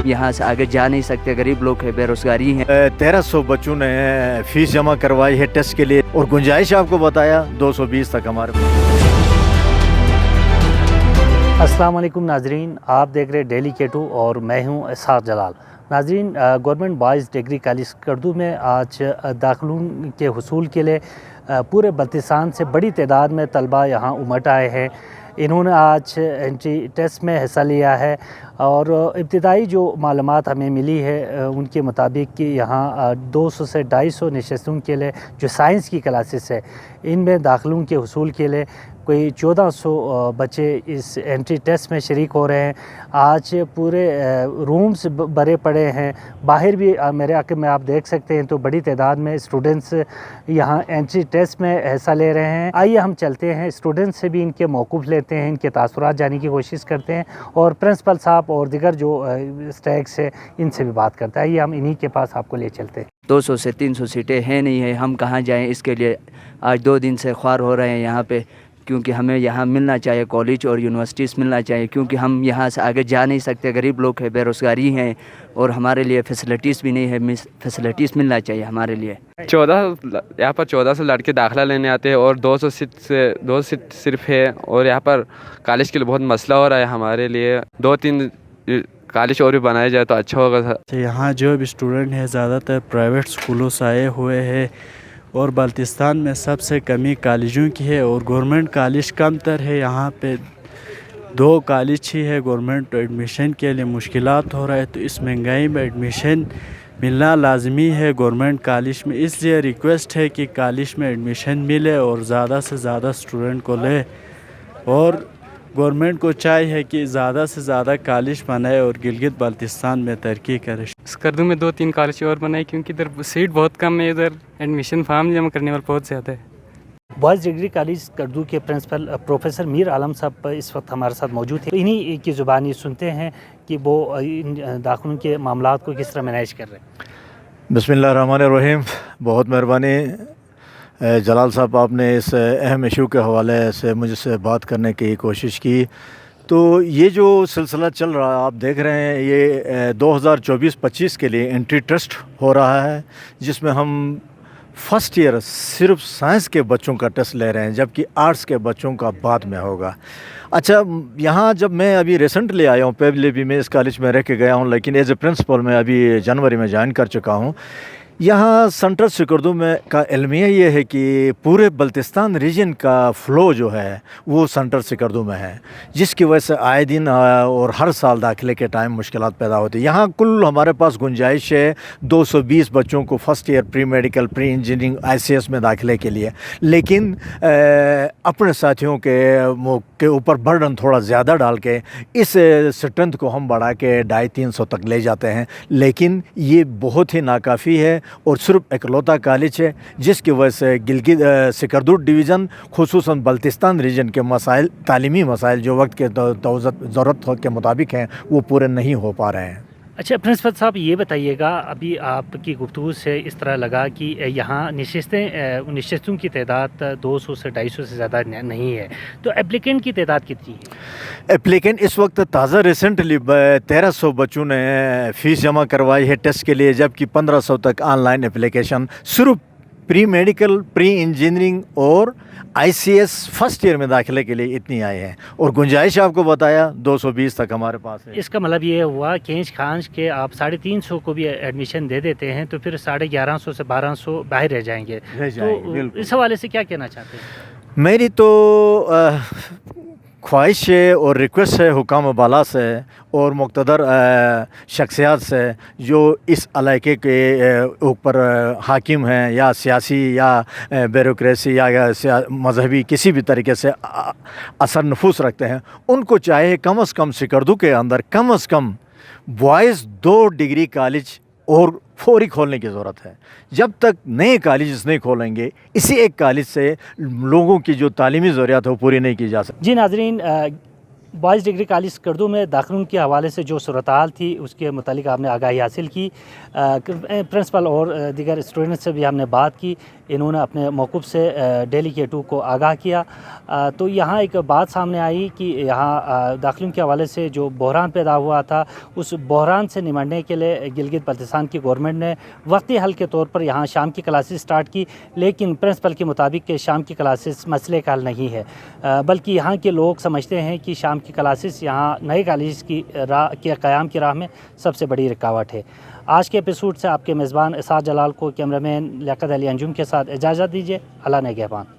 यहाँ से आगे जा नहीं सकते, गरीब लोग हैं, बेरोजगारी है। 1300 बच्चों ने फीस जमा करवाई है टेस्ट के लिए, और गुंजाइश आपको बताया 220 तक हमारे पास। अस्सलाम वालेकुम नाजरीन, आप देख रहे डेली K2 और मैं हूं इसहाक जलाल। नाजरीन, government boys degree college Skardu में आज दाखिलों के हुसूल के लिए पूरे बल्तिस्तान से बड़ी तादाद में तलबा यहाँ उमट आए हैं। इन्होंने आज एंट्री टेस्ट में हिस्सा लिया है और इब्तिदाई जो मालूमात हमें मिली है उनके मुताबिक कि यहाँ 200 से 250 नशस्तों के लिए जो साइंस की क्लासेस है, इनमें दाखिलों के हुसूल के लिए कोई 1400 बच्चे इस एंट्री टेस्ट में शरीक हो रहे हैं। आज पूरे रूम्स भरे पड़े हैं, बाहर भी मेरे आके में आप देख सकते हैं तो बड़ी तादाद में स्टूडेंट्स यहाँ एंट्री टेस्ट में हिस्सा ले रहे हैं। आइए हम चलते हैं, स्टूडेंट्स से भी इनके मौक़ूफ़ लेते हैं, इनके तासुरात जानने की कोशिश करते हैं और प्रिंसिपल साहब और दिगर जो स्टैक्स है इनसे भी बात करते हैं। आइए हम इन्हीं के पास आपको ले चलते हैं। 200 से 300 सीटें हैं नहीं है, हम कहाँ जाएं? इसके लिए आज 2 दिन से ख्वार हो रहे हैं यहाँ पे, क्योंकि हमें यहाँ मिलना चाहिए, कॉलेज और यूनिवर्सिटीज़ मिलना चाहिए, क्योंकि हम यहाँ से आगे जा नहीं सकते, गरीब लोग हैं, बेरोज़गारी हैं और हमारे लिए फैसिलिटीज़ भी नहीं है। फैसिलिटीज़ मिलना चाहिए हमारे लिए। यहाँ पर 1400 लड़के दाखिला लेने आते हैं और 200 सीट सिर्फ है, और यहाँ पर कॉलेज के लिए बहुत मसला हो रहा है हमारे लिए। 2-3 कॉलेज और भी बनाया जाए तो अच्छा होगा। यहाँ जो भी स्टूडेंट है ज़्यादातर प्राइवेट स्कूलों से आए हुए हैं और बल्तिस्तान में सबसे कमी कॉलेजों की है और गवर्नमेंट कॉलेज कम तर है। यहाँ पे 2 कॉलेज ही है, गवर्नमेंट एडमिशन के लिए मुश्किलात हो रहा है, तो इस महंगाई में एडमिशन मिलना लाजमी है गवर्नमेंट कॉलेज में। इसलिए रिक्वेस्ट है कि कॉलेज में एडमिशन मिले और ज़्यादा से ज़्यादा स्टूडेंट को ले, और गवर्नमेंट को चाहिए कि ज़्यादा से ज़्यादा कॉलेज बनाए और गिलगित बाल्टिस्तान में तरक्की करे। स्कर्दू में 2-3 कॉलेज और बनाए, क्योंकि इधर सीट बहुत कम है, इधर एडमिशन फॉर्म जमा करने वाले बहुत ज़्यादा है। बॉयज़ डिग्री कॉलेज स्कर्दू के प्रिंसिपल प्रोफेसर मीर आलम साहब इस वक्त हमारे साथ मौजूद हैं। इन्हीं की ज़ुबानी सुनते हैं कि वो इन दाखिलों के मामलात को किस तरह मैनेज कर रहे हैं। बिस्मिल्लाहिर्रहमानिर्रहीम। बहुत मेहरबानी जलाल साहब, आपने इस अहम इशू के हवाले से मुझसे बात करने की कोशिश की। तो ये जो सिलसिला चल रहा है आप देख रहे हैं, ये 2024-25 के लिए एंट्री टेस्ट हो रहा है, जिसमें हम फर्स्ट ईयर सिर्फ साइंस के बच्चों का टेस्ट ले रहे हैं, जबकि आर्ट्स के बच्चों का बाद में होगा। अच्छा, यहाँ जब मैं अभी रिसेंटली आया हूँ, पहले भी मैं इस कॉलेज में रह के गया हूँ, लेकिन एज ए प्रिंसिपल मैं अभी जनवरी में ज्वाइन कर चुका हूँ। यहाँ सेंट्रल स्कर्दू में का अलमिया ये है कि पूरे बल्तिस्तान रीजन का फ़्लो जो है वो सेंट्रल स्कर्दू में है, जिसकी वजह से आए दिन और हर साल दाखिले के टाइम मुश्किलात पैदा होती है। यहाँ कुल हमारे पास गुंजाइश है 220 बच्चों को first year pre medical, pre engineering, ICS में दाखिले के लिए, लेकिन अपने साथियों के ऊपर बर्डन थोड़ा ज़्यादा डाल के इस स्ट्रेंथ को हम बढ़ा के 250-300 तक ले जाते हैं, लेकिन ये बहुत ही नाकाफ़ी है और सिर्फ इकलौता कॉलेज है, जिसकी वजह से गिलगित स्कर्दू डिवीज़न खुसूसन बल्तिस्तान रीजन के मसाइल, तालीमी मसाइल जो वक्त के ज़रूरत के मुताबिक हैं, वो पूरे नहीं हो पा रहे हैं। अच्छा प्रिंसिपल साहब, ये बताइएगा, अभी आपकी गुफ्तगू से इस तरह लगा कि यहाँ नशस्तों की तादाद 200 से 250 से ज़्यादा नहीं है, तो एप्लीकेंट की तादाद कितनी है? एप्लीकेंट इस वक्त ताज़ा रिसेंटली 1300 बच्चों ने फ़ीस जमा करवाई है टेस्ट के लिए, जबकि 1500 तक ऑनलाइन एप्लीकेशन सिर्फ प्री मेडिकल, प्री इंजीनियरिंग और ICS फर्स्ट ईयर में दाखिले के लिए इतनी आए हैं, और गुंजाइश आपको बताया 220 तक हमारे पास है। इसका मतलब ये हुआ खींच खांच के आप 350 को भी एडमिशन दे देते हैं, तो फिर 1150 से 1200 बाहर रह जाएंगे। तो इस हवाले से क्या कहना चाहते हैं? मेरी तो ख्वाहिश है और रिक्वेस्ट है हुकाम बाला से और मुक़्तदर शख्सियात से जो इस इलाके के ऊपर हाकिम हैं, या सियासी या ब्यूरोक्रेसी या मजहबी किसी भी तरीके से असर नफूस रखते हैं, उनको चाहे कम से कम स्कर्दू के अंदर कम से कम बॉयज़ 2 डिग्री कॉलेज और फौरी खोलने की ज़रूरत है। जब तक नए कॉलेज नहीं खोलेंगे, इसी एक कॉलेज से लोगों की जो तालीमी ज़रूरियात है वो पूरी नहीं की जा सकती। जी नाज़रीन, बॉयज़ डिग्री कॉलेज स्कर्दू में दाखिलों के हवाले से जो सूरत-हाल थी उसके मुतालिक आपने आगाही हासिल की। प्रिंसिपल और दीगर स्टूडेंट से भी हमने बात की, इन्होंने अपने मौक़िफ़ से डेली K2 को आगाह किया। तो यहाँ एक बात सामने आई कि यहाँ दाखिलों के हवाले से जो बहरान पैदा हुआ था, उस बहरान से निमटने के लिए गिलगित बल्तिस्तान की गवर्नमेंट ने वक्ती हल के तौर पर यहाँ शाम की क्लासेस स्टार्ट की, लेकिन प्रिंसिपल के मुताबिक कि शाम की क्लासेस मसले का हल नहीं है, बल्कि यहाँ के लोग समझते हैं कि शाम की क्लासेस यहाँ नए कॉलेज की राह के क़याम की राह में सबसे बड़ी रुकावट है। आज के एपिसोड से आपके मेज़बान एसार जलाल को कैमरामैन लियाकत अली अंजुम के साथ इजाज़त दीजिए। अल्लाह निगहबान।